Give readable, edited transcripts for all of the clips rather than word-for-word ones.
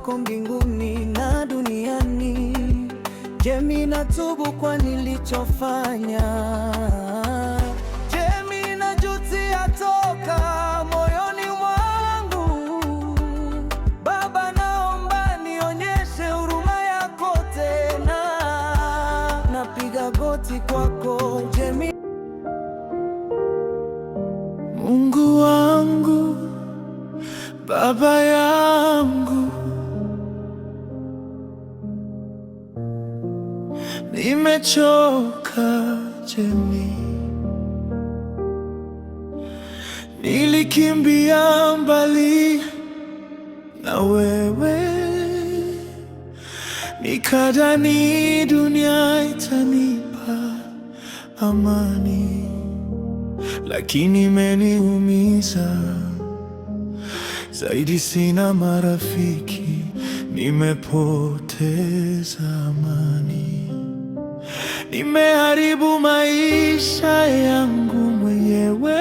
wako mbinguni na duniani. Je, mimi natubu kwa nilichofanya? Je, mimi najutia toka moyoni mwangu? Baba, naomba nionyeshe huruma yako tena. Napiga goti kwako. Je, Mungu wangu, Baba yangu, nimechoka Jemi. Nilikimbia mbali na wewe, nikadhani dunia itanipa amani, lakini imeniumiza zaidi. Sina marafiki, nimepoteza amani, nimeharibu maisha yangu mwenyewe,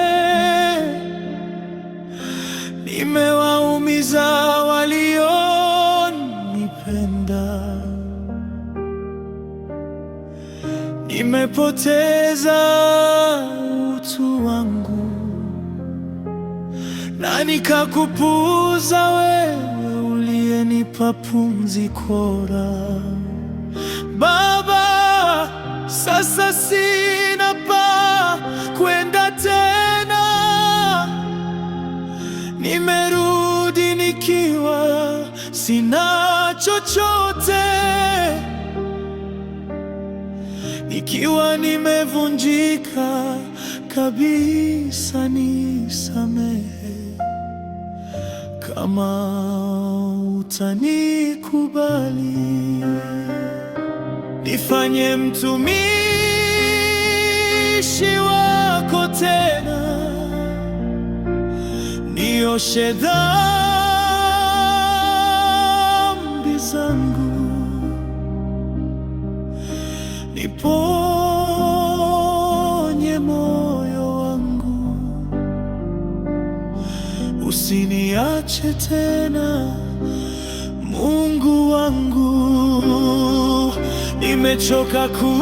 nimewaumiza walionipenda, nimepoteza utu wangu na nikakupuuza wewe uliyenipa pumziko la. Baba, sasa sina pa kwenda tena, nimerudi nikiwa sina chochote, nikiwa nimevunjika kabisa. Nisamehe kama utanikubali, nifanye mtumishi wako tena, nioshe dhambi zangu, niponye moyo wangu, usiniache tena Mungu wangu. Nimechoka kuishi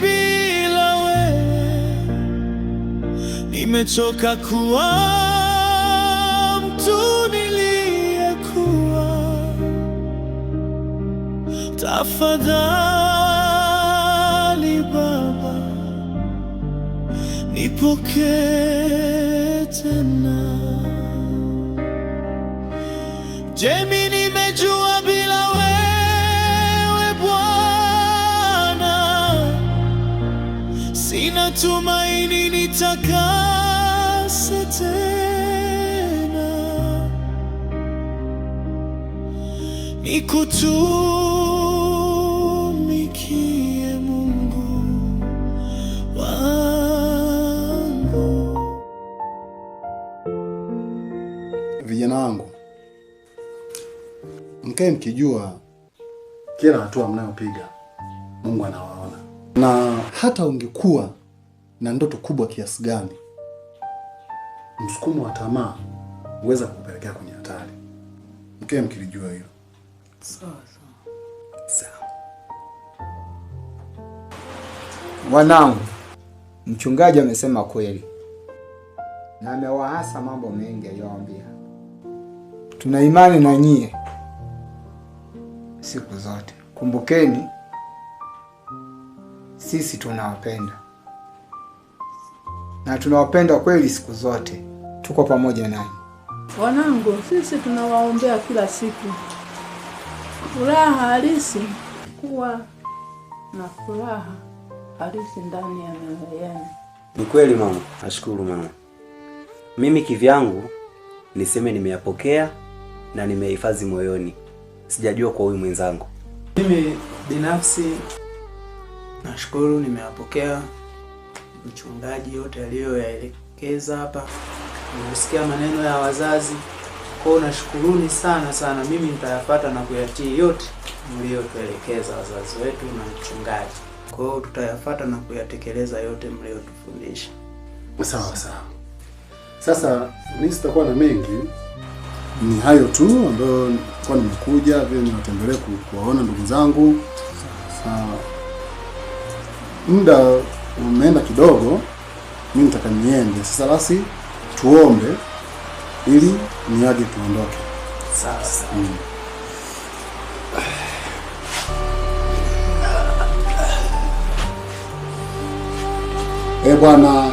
bila wewe, nimechoka kuwa mtu niliyekuwa. Tafadhali Baba, nipokee tena. Je, mimi nimejua bila wewe Bwana sina tumaini, nitakase tena, nikutumikie Mungu wangu. Vijana wangu, mkae mkijua kila hatua mnayopiga Mungu anawaona, na hata ungekuwa na ndoto kubwa kiasi gani, msukumo wa tamaa uweza kupelekea kwenye hatari. Mkae mkilijua hilo. Sawa. Wanangu, mchungaji amesema kweli na amewaasa mambo mengi aliyowaambia. Tuna imani na nyie siku zote. Kumbukeni, sisi tunawapenda na tunawapenda kweli siku zote. Tuko pamoja nanyi. Wanangu, sisi tunawaombea kila siku furaha halisi, kuwa na furaha halisi ndani ya mioyo yenu. Ni kweli mama, nashukuru mama. Mimi kivyangu niseme nimeyapokea na nimehifadhi moyoni. Sijajua kwa huyu mwenzangu. Mimi binafsi nashukuru nimeyapokea mchungaji yote aliyoyaelekeza hapa. Nimesikia maneno ya wazazi. Kwa hiyo nashukuruni sana. Mimi nitayafuata na kuyatii yote mliotuelekeza wazazi wetu na mchungaji. Kwa hiyo tutayafuata na kuyatekeleza yote mliotufundisha. Sawa. Sasa mimi sitakuwa na mengi. Ni hayo tu ambayo kwa nimekuja vile niwatembelee kuwaona ndugu zangu. Muda umeenda kidogo, mimi nitaka niende. Sasa basi tuombe ili niaje tuondoke. Sawa. Bwana,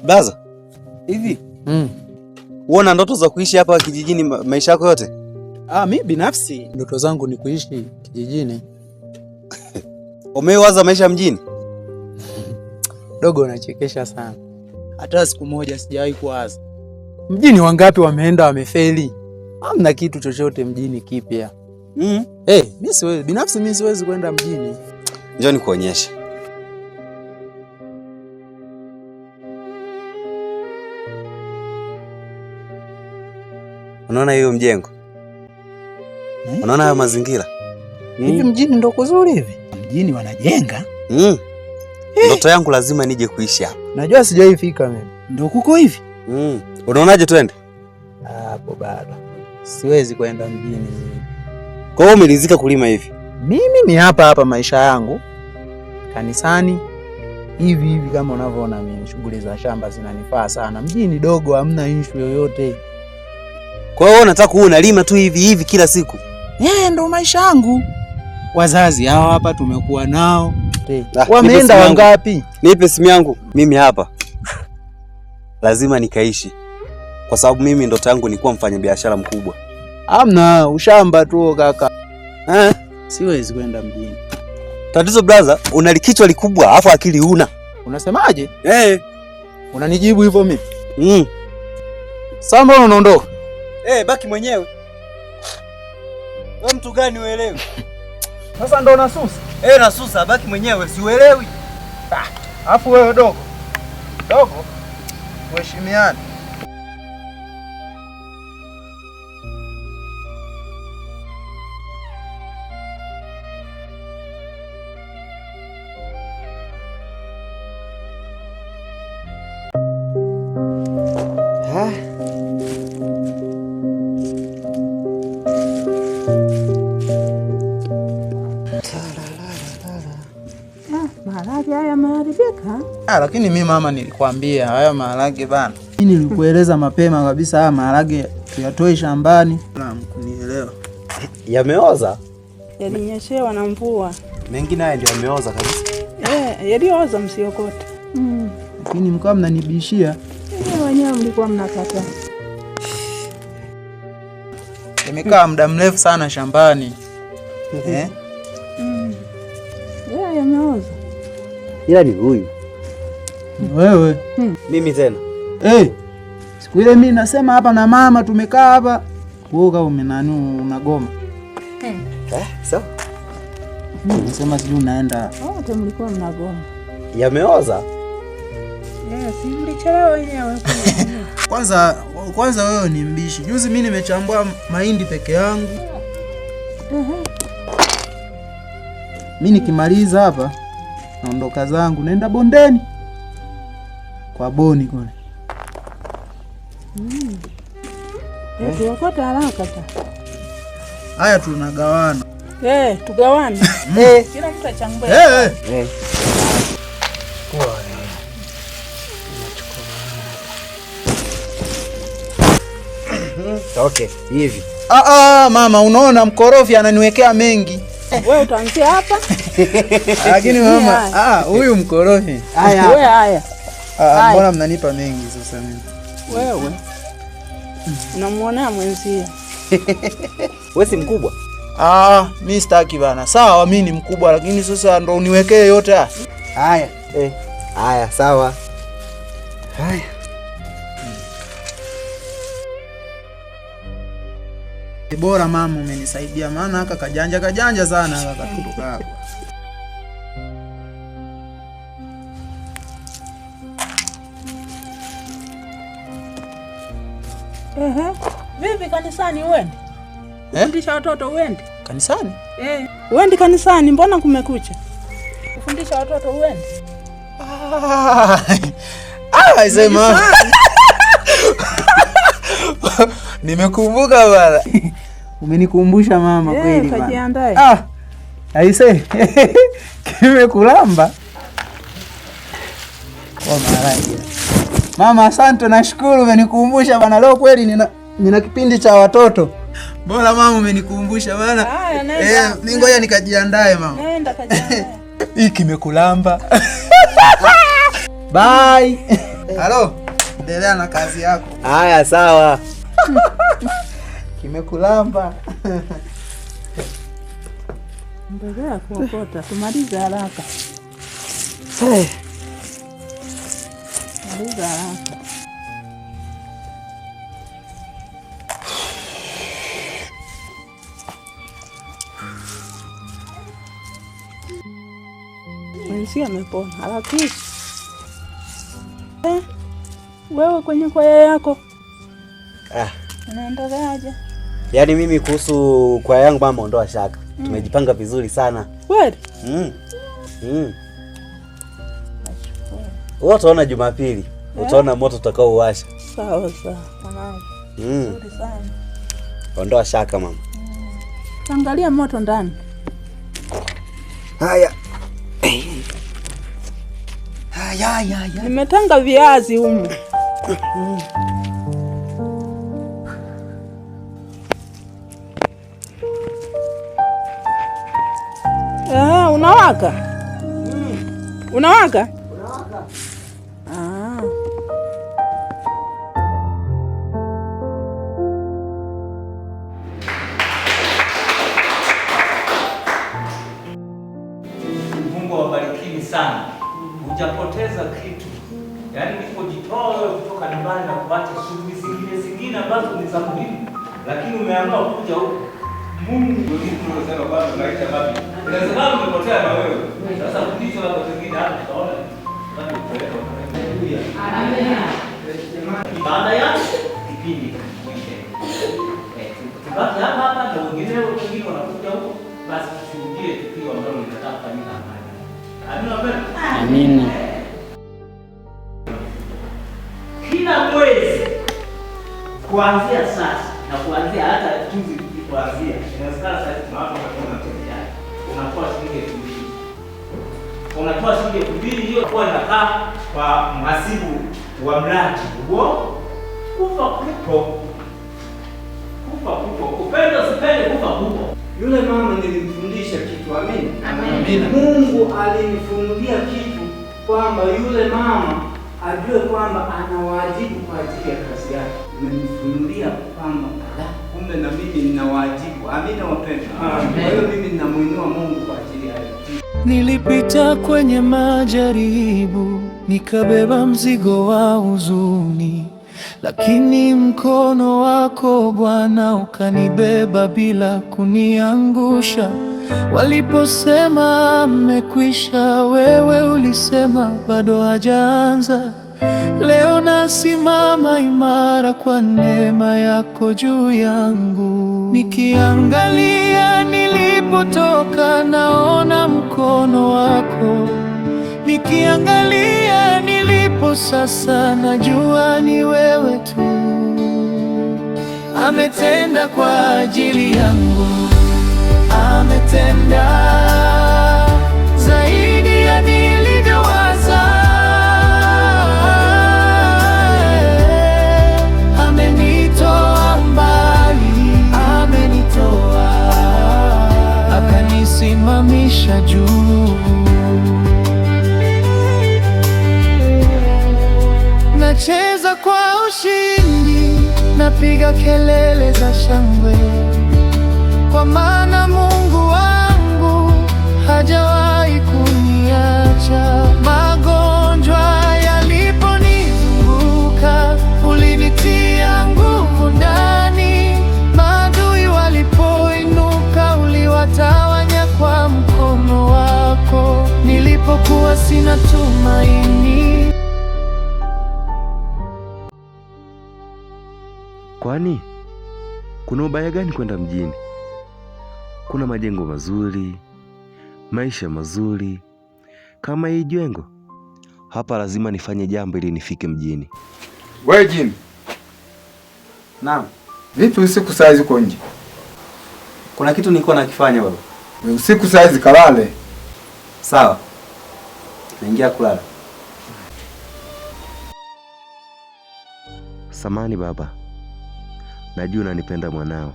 Baza, hivi uona ndoto za kuishi hapa kijijini maisha yako yote? Mimi binafsi ndoto zangu ni kuishi kijijini. Umewaza maisha mjini? Dogo, unachekesha sana. Hata siku moja sijawahi kuwaza. Mjini wangapi wameenda wamefeli? Hamna kitu chochote mjini kipya. Mimi siwezi, binafsi mimi siwezi kwenda mjini. Njoo nikuonyeshe. Unaona hiyo mjengo? Unaona hayo mazingira? Hivi mjini ndo kuzuri hivi? Mjini wanajenga? Ndoto yangu lazima nije kuishi hapa. Najua sijawahi fika mimi. Ndo kuko hivi? Unaonaje twende? Hapo bado. Siwezi kwenda mjini. Kwa hiyo umelizika kulima hivi? Mimi ni hapa maisha yangu. Kanisani hivi kama unavyoona mimi, shughuli za shamba zinanifaa sana. Mjini dogo hamna issue yoyote. Kwa hiyo unataka kuwa unalima tu hivi kila siku? Ndo maisha yangu. Wazazi hawa hapa tumekuwa nao. Wameenda wangapi? Nipe simu yangu. Mimi hapa lazima nikaishi. Kwa sababu mimi ndoto yangu ni kuwa mfanyabiashara mkubwa. Hamna, ushamba tu kaka. Siwezi kwenda mjini. Tatizo brother, unalikichwa likubwa afu akili huna. Unasemaje? Unanijibu hivyo mimi? Sasa mbona unaondoka? Baki mwenyewe. Wewe mtu gani uelewi? Sasa ndo nasusa. Nasusa, baki mwenyewe, si uelewi. Afu wewe dogo. Tuheshimiane. Maharage haya yameharibika. Lakini mimi mama nilikwambia haya maharage bana. Mimi nilikueleza mapema kabisa haya maharage tuyatoe shambani. Kunielewa. Yameoza? Yalinyeshewa na mvua. Mengine haya ndio yameoza kabisa. Yalioza msiokote. Lakini mkawa mnanibishia. Wenyewe mlikuwa mnakataa. Nimekaa muda mrefu sana shambani. Yameoza. Ila ni huyu. Wewe. Mimi tena. Siku ile mimi nasema hapa na mama tumekaa hapa. Wewe kama umenani unagoma. Sawa. Nasema sijui unaenda. Wote mlikuwa mnagoma. Yameoza? Si mlichelewa wenyewe. Kwanza wewe ni mbishi. Juzi mimi nimechambua mahindi peke yangu. Mimi nikimaliza hapa naondoka zangu naenda bondeni. Kwa boni kule. Tuwakota haraka ta. Haya tunagawana. Tugawane. Kila mtu achambue. Okay, hivi. Mama, unaona mkorofi ananiwekea mengi. Wewe utaanzia hapa. Lakini mama, huyu mkorofi. Haya. Mbona mnanipa mengi sasa mimi? Wewe. Unamuonea mwenzia. Wewe si mkubwa? Mimi sitaki bana. Sawa, mimi ni mkubwa lakini sasa ndo uniwekee yote haya. Haya, sawa. Haya. Bora mama umenisaidia maana haka kajanja sana haka katoto kako. Vipi kanisani uende? Kufundisha watoto uende? Kanisani? Uende kanisani, mbona kumekucha? Kufundisha watoto uende? Sema. Nimekumbuka bwana. Umenikumbusha mama kweli bwana. Kajiandae. Aise. Kimekulamba. Mama, asante, nashukuru umenikumbusha bwana. Leo kweli nina kipindi cha watoto. Bora mama umenikumbusha bwana. Mimi ngoja nikajiandae mama. Nenda kajiandae. Hii kimekulamba. Bye. Halo. Endelea na kazi yako. Haya, sawa. Kimekulamba. Mbona kuokota? Tumalize haraka. Maliza haraka. Mwenzi amepona. Harakisha. Wewe kwenye kwaya yako unaendeleaje? Yaani mimi kuhusu kwaya yangu mama, ondoa shaka. Tumejipanga vizuri sana. Kweli? Wewe utaona Jumapili, utaona moto utakao uwasha. Sawa. Mwanangu. Nzuri sana. Ondoa shaka mama. Angalia moto ndani. Haya. Nimetanga viazi humu. Unawaka? Unawaka? Mungu awabariki sana. Hujapoteza kitu. Yaani ulipojitoa wewe kutoka nyumbani na kuacha shughuli zingine ambazo ni za muhimu, lakini umeamua kuja huko. Mungu ndio tunasema bado tunaita babi. Inawezekana umepotea na wewe. Sasa fundisho la wengine hapa tunaona ndio kupeleka haleluya. Amen. Baada ya kipindi kingine. Tubaki hapa na wengine wanakuja huko, basi tushuhudie tukio ambalo linataka kufanyika hapa. Amina. Kila mwezi kuanzia sasa na kuanzia hata juzi kuanzia, inawezekana sasa tunaanza kuona tena. Unatoa shilingi 2000. Unatoa shilingi 2000, hiyo kwa inakaa kwa mhasibu wa mradi huo. Kufa kupo. Upende usipende kufa kupo. Yule mama nilimfundisha kitu, amina. Mungu alinifunulia kitu kwamba yule mama ajue kwamba ana wajibu kwa ajili ya kazi yake. Nimemfunulia kwamba kumbe na mimi nina wajibu. Amina wapendwa. Kwa hiyo mimi ninamuinua Mungu kwa ajili ya hiyo. Nilipita kwenye majaribu, nikabeba mzigo wa huzuni, lakini mkono wako Bwana ukanibeba bila kuniangusha. Waliposema mmekwisha, wewe ulisema bado hajaanza. Leo nasimama imara kwa neema yako juu yangu. Nikiangalia nilipotoka, naona mkono wako. Nikiangalia nilipo sasa, najua ni wewe tu. Ametenda kwa ajili yangu, ametenda zaidi ya nilivyowaza. Amenitoa mbali. unanisimamisha juu. Nacheza kwa ushindi, napiga kelele za shangwe, kwa maana Mungu wangu hajawahi kuniacha. Magonjwa yaliponizunguka, ulinitia nguvu ndani. Maadui walipoinuka, uliwatawanya kwa mkono wako. Nilipokuwa sina tumaini. Kwani kuna ubaya gani kwenda mjini? Kuna majengo mazuri, maisha mazuri. Kama hii jengo hapa, lazima nifanye jambo ili nifike mjini. Wewe Jimmy. Naam. Vipi usiku saa hizi uko nje? Kuna kitu nilikuwa nakifanya baba. Usiku saa hizi kalale. Sawa. Naingia kulala. Samani baba, najua unanipenda mwanao,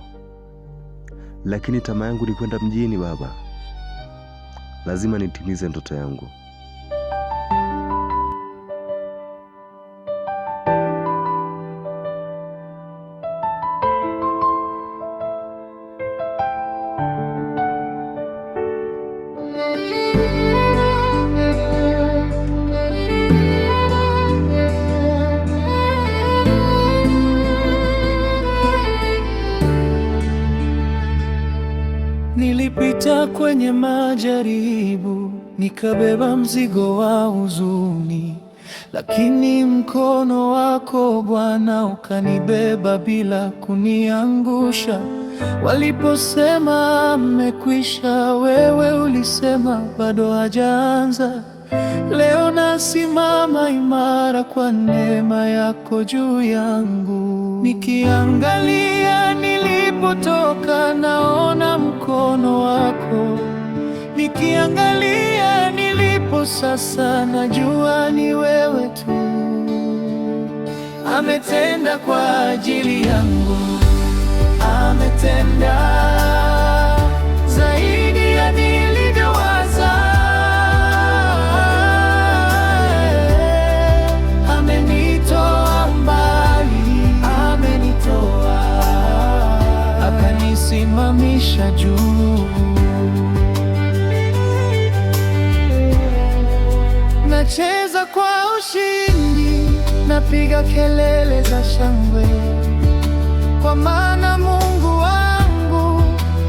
lakini tamaa yangu ni kwenda mjini baba. Lazima nitimize ndoto yangu. Nilipita kwenye majaribu, nikabeba mzigo wa huzuni, lakini mkono wako Bwana ukanibeba bila kuniangusha. Waliposema amekwisha, wewe ulisema bado hajaanza. Leo nasimama imara kwa neema yako juu yangu. Nikiangalia nilipotoka, naona mkono wako. Nikiangalia nilipo sasa, najua ni wewe tu. Ametenda kwa ajili yangu, ametenda zaidi ya nilivyowaza. Amenitoa mbali, amenitoa akanisimamisha juu. Nacheza kwa ushindi, napiga kelele za shangwe, kwa maana Mungu wangu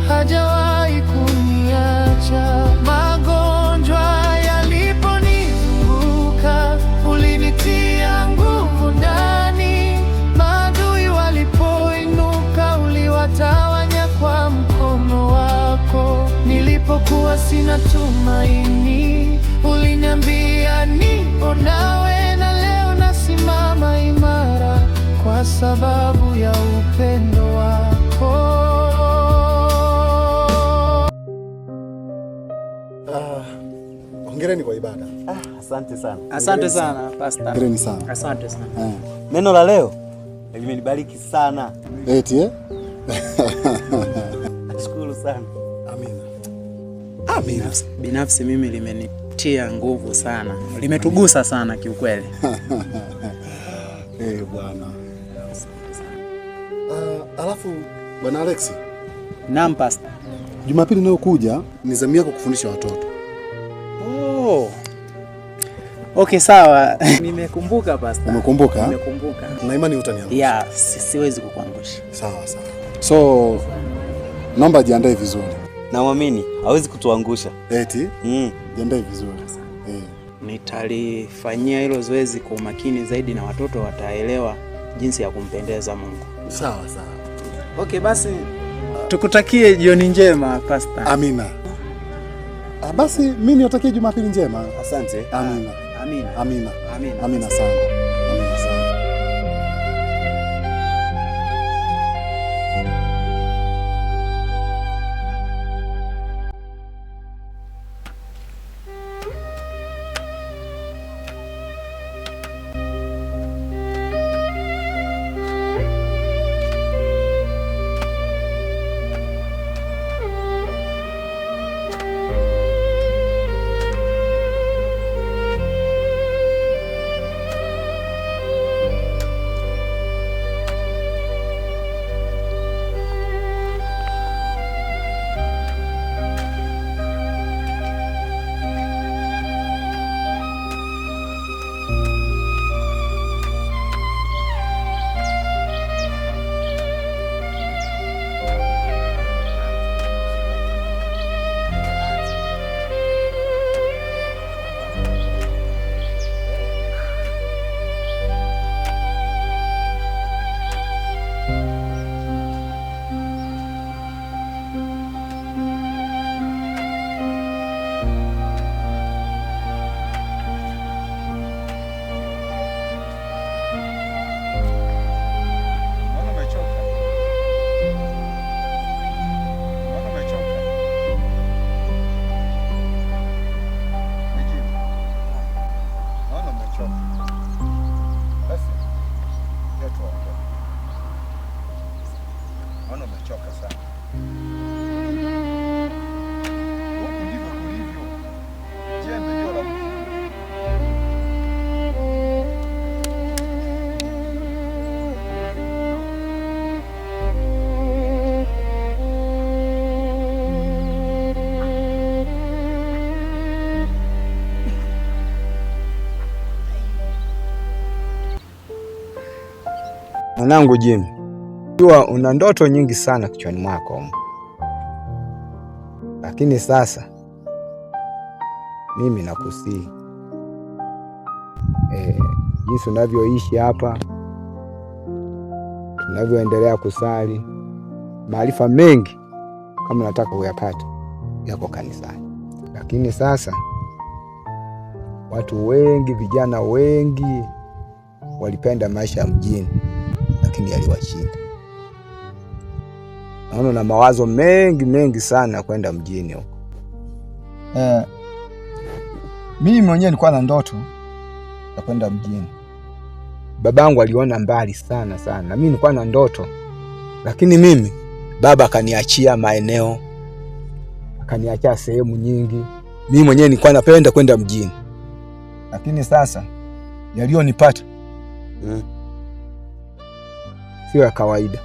hajawahi kuniacha. Magonjwa yaliponizunguka, ulinitia nguvu ndani. Maadui walipoinuka, uliwatawanya kwa mkono wako. Nilipokuwa sina tumaini, uliniambia nipo nawe, na leo nasimama imara kwa sababu ya upendo wako. Hongereni kwa ibada. Asante sana. Asante sana pastor. Hongereni sana. Asante sana. Neno la leo limenibariki sana. Eti Nashukuru sana. Amina. Binafsi mimi limenitia nguvu sana. Limetugusa sana kiukweli. Bwana. Alafu Bwana Alex. Naam pastor. Jumapili inayokuja ni zamu yako kufundisha watoto. Oh. Okay, sawa. Nimekumbuka pastor. Umekumbuka? Nimekumbuka. Na imani utaniambia. Yeah, siwezi kukuangusha. Sawa sawa. So naomba jiandae vizuri. Naamini hawezi kutuangusha. Eti? Jiandae vizuri. Nitalifanyia hilo zoezi kwa umakini zaidi, na watoto wataelewa jinsi ya kumpendeza Mungu. Sawa sawa. Okay, basi tukutakie jioni njema pastor. Amina. Basi mimi niwatakie Jumapili njema. Asante. Amina. Amina. Amina. Amina. Amina sana. Amina sana. Mwanangu Jimmy, jua una ndoto nyingi sana kichwani mwako, lakini sasa mimi nakusihi jinsi unavyoishi hapa, tunavyoendelea kusali, maarifa mengi kama nataka uyapate yako kanisani. Lakini sasa watu wengi, vijana wengi walipenda maisha ya mjini, lakini yaliwashinda. Naona na mawazo mengi sana kwenda mjini huko. Mimi mwenyewe nilikuwa na ndoto ya kwenda mjini. Babangu aliona mbali sana. Na mimi nilikuwa na ndoto, lakini mimi baba akaniachia maeneo, akaniachia sehemu nyingi. Mimi mwenyewe nilikuwa napenda kwenda mjini, lakini sasa yalionipata sio ya kawaida.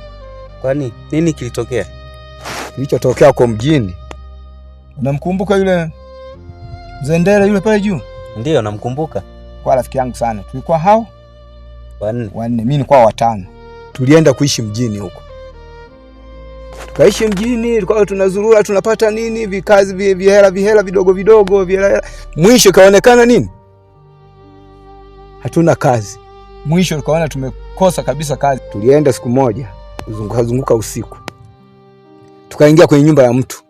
Kwani nini kilitokea? Kilichotokea kwa mjini, unamkumbuka yule Mzendele yule pale juu? Ndiyo, namkumbuka. Kwa rafiki yangu sana. Tulikuwa hao wanne. Mimi nilikuwa watano. Tulienda kuishi mjini huko. Tukaishi mjini, tulikuwa tunazurura, tunapata nini, vikazi vihela vidogo vihela. Mwisho kaonekana nini? Hatuna kazi. Mwisho tukaona tumekosa kabisa kazi. Tulienda siku moja kuzunguka usiku, tukaingia kwenye nyumba ya mtu.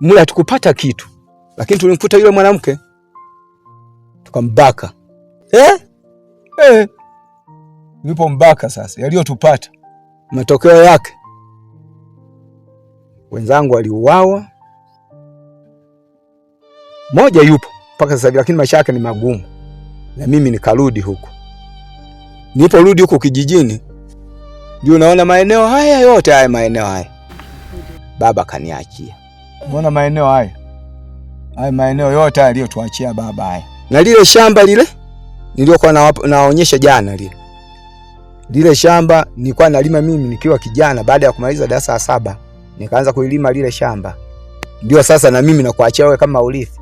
Mula hatukupata kitu, lakini tulimkuta yule mwanamke, tukambaka. Nipo mbaka. Sasa yaliyotupata, matokeo yake wenzangu waliuawa. Moja yupo mpaka sasa hivi, lakini maisha yake ni magumu. Na mimi nikarudi huko. Niliporudi huko kijijini, ndio naona maeneo haya yote baba kaniachia. Unaona maeneo haya maeneo yote aliyotuachia baba haya. Na lile shamba lile niliokuwa naonyesha jana, lile shamba nilikuwa nalima mimi nikiwa kijana. Baada ya kumaliza darasa la 7 nikaanza kuilima lile shamba. Ndio sasa na mimi nakuachia wewe kama urithi.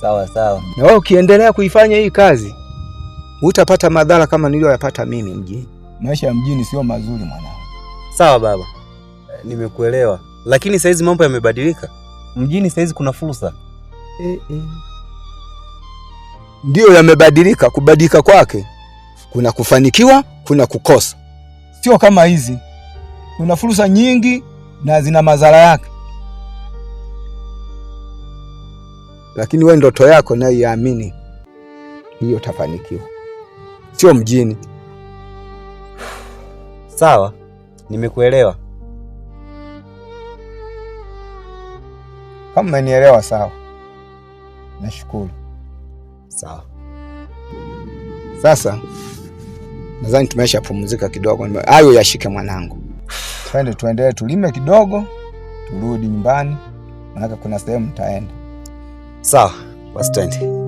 Sawa. Na wewe ukiendelea kuifanya hii kazi, utapata madhara kama niliyoyapata mimi mjini. Maisha ya mjini sio mazuri mwanangu. Sawa baba, nimekuelewa. Lakini saizi mambo yamebadilika. Mjini saizi kuna fursa. Ndio yamebadilika. Kubadilika kwake kuna kufanikiwa, kuna kukosa. Sio kama hizi. Kuna fursa nyingi na zina madhara yake. Lakini wewe ndoto yako na iamini, hiyo utafanikiwa. Sio mjini. Sawa, nimekuelewa. Kama umenielewa sawa, nashukuru. Sawa. Sasa nadhani tumeshapumzika kidogo. Hayo yashike mwanangu. Tuendelee tulime kidogo, turudi nyumbani, maana kuna sehemu nitaenda. Sawa, basi twende.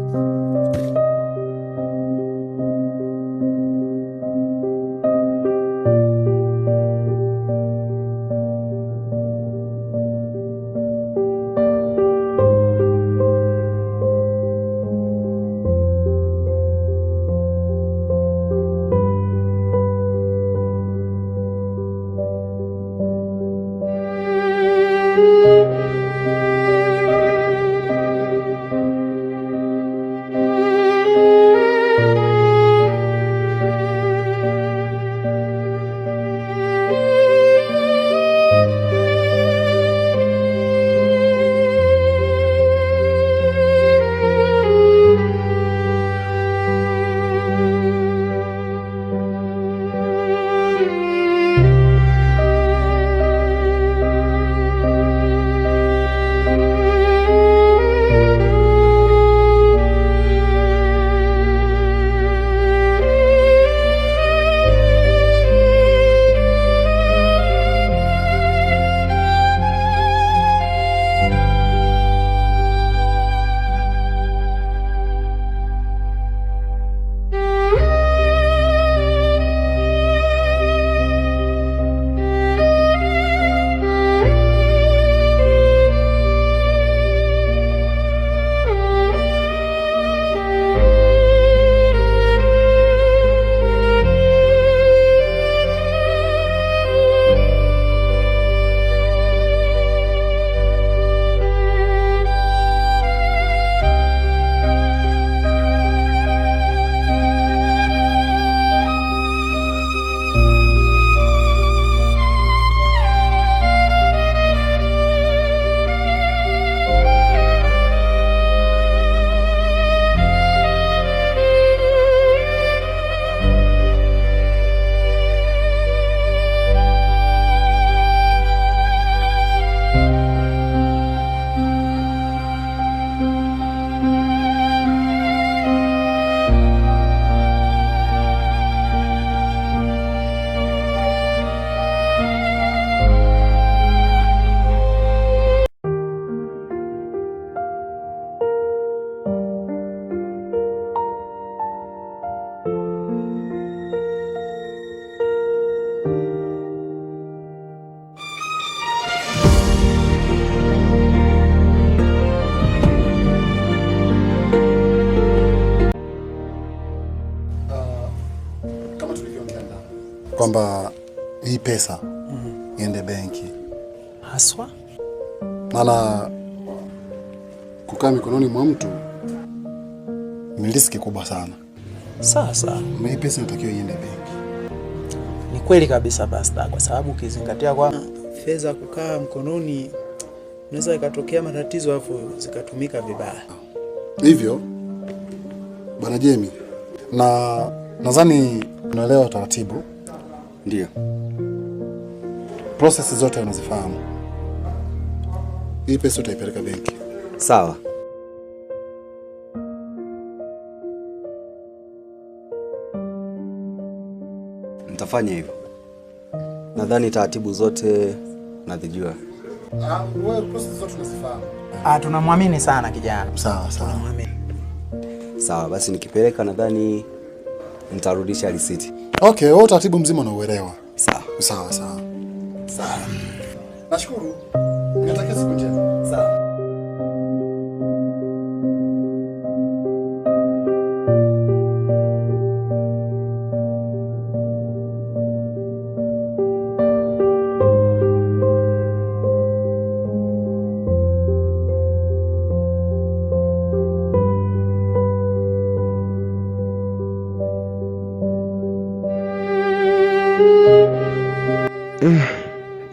kwamba hii pesa iende benki. Haswa? Maana kukaa mikononi mwa mtu ni riski kubwa sana. Sasa hii pesa inatakiwa iende benki. Ni kweli kabisa Basta, kwa sababu ukizingatia kwa fedha kukaa mkononi unaweza ikatokea matatizo afu zikatumika vibaya. Hivyo Bwana Jemi, na nadhani unaelewa taratibu. Ndio. Process zote unazifahamu. Hii pesa utaipeleka benki. Sawa. Nitafanya hivyo. Nadhani taratibu zote nazijua. Wewe process zote unazifahamu. Tunamwamini sana kijana. Sawa. Sawa, basi nikipeleka nadhani nitarudisha risiti. Okay, wewe taratibu mzima unauelewa. Sawa. Nashukuru. Nikatakia siku njema. Sawa.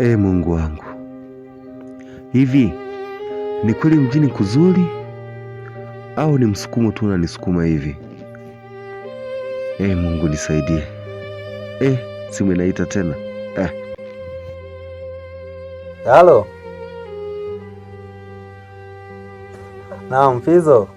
Mungu wangu, hivi ni kweli mjini kuzuri au ni msukumo tu unanisukuma hivi? Mungu nisaidie. Simu inaita tena. Halo. Naam, Fizo.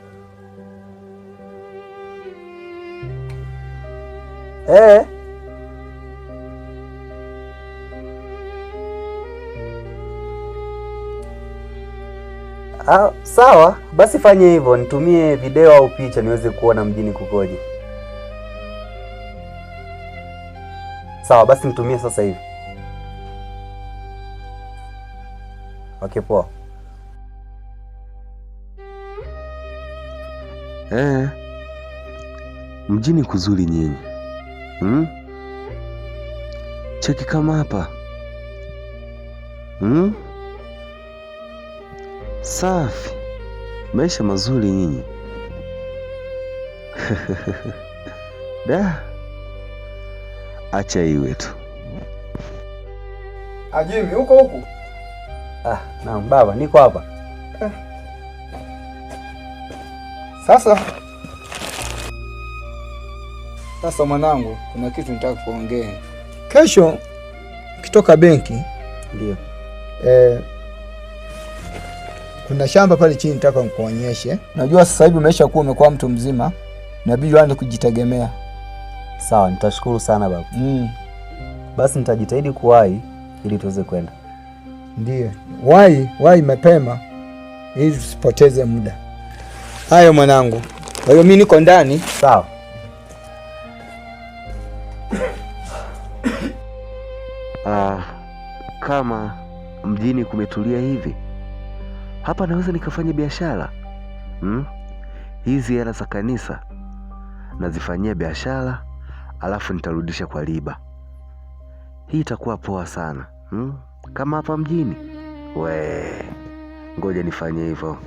Sawa, basi fanye hivyo, nitumie video au picha niweze kuona mjini kukoje. Sawa, basi nitumie sasa hivi. Okay, poa. Mjini kuzuri nyinyi. Cheki kama hapa. Safi. Maisha mazuri nyinyi. Da. Acha iwe tu. Jimmy, uko huku? Naam baba, niko hapa. Sasa mwanangu, kuna kitu nataka kuongea. Kesho ukitoka benki, ndio. Kuna shamba pale chini nataka nikuonyeshe. Najua sasa hivi umekuwa mtu mzima, inabidi uanze kujitegemea. Sawa, nitashukuru sana baba. Basi nitajitahidi kuwahi ili tuweze kwenda. Ndio. Wahi mapema ili tusipoteze muda. Hayo mwanangu. Kwa hiyo mimi niko ndani. Sawa. Kama mjini kumetulia hivi, hapa naweza nikafanya biashara. Hizi hela za kanisa nazifanyia biashara, alafu nitarudisha kwa riba. Hii itakuwa poa sana. Kama hapa mjini. Ngoja nifanye hivyo.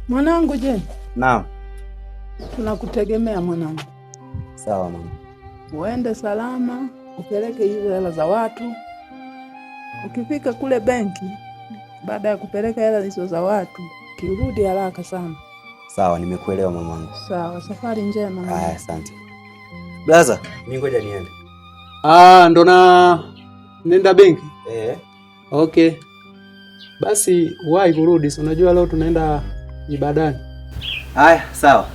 Mwanangu, je? Naam. Tunakutegemea mwanangu. Sawa mama. Uende salama, upeleke hizo hela za watu. Ukifika kule benki, baada ya kupeleka hela hizo za watu, kirudi haraka sana. Sawa, nimekuelewa mamangu. Sawa, safari njema mama. Haya, asante. Blaza, mimi ngoja niende. Ndo nenda benki? Okay. Basi wahi kurudi, unajua leo tunaenda ibadani. Haya, sawa.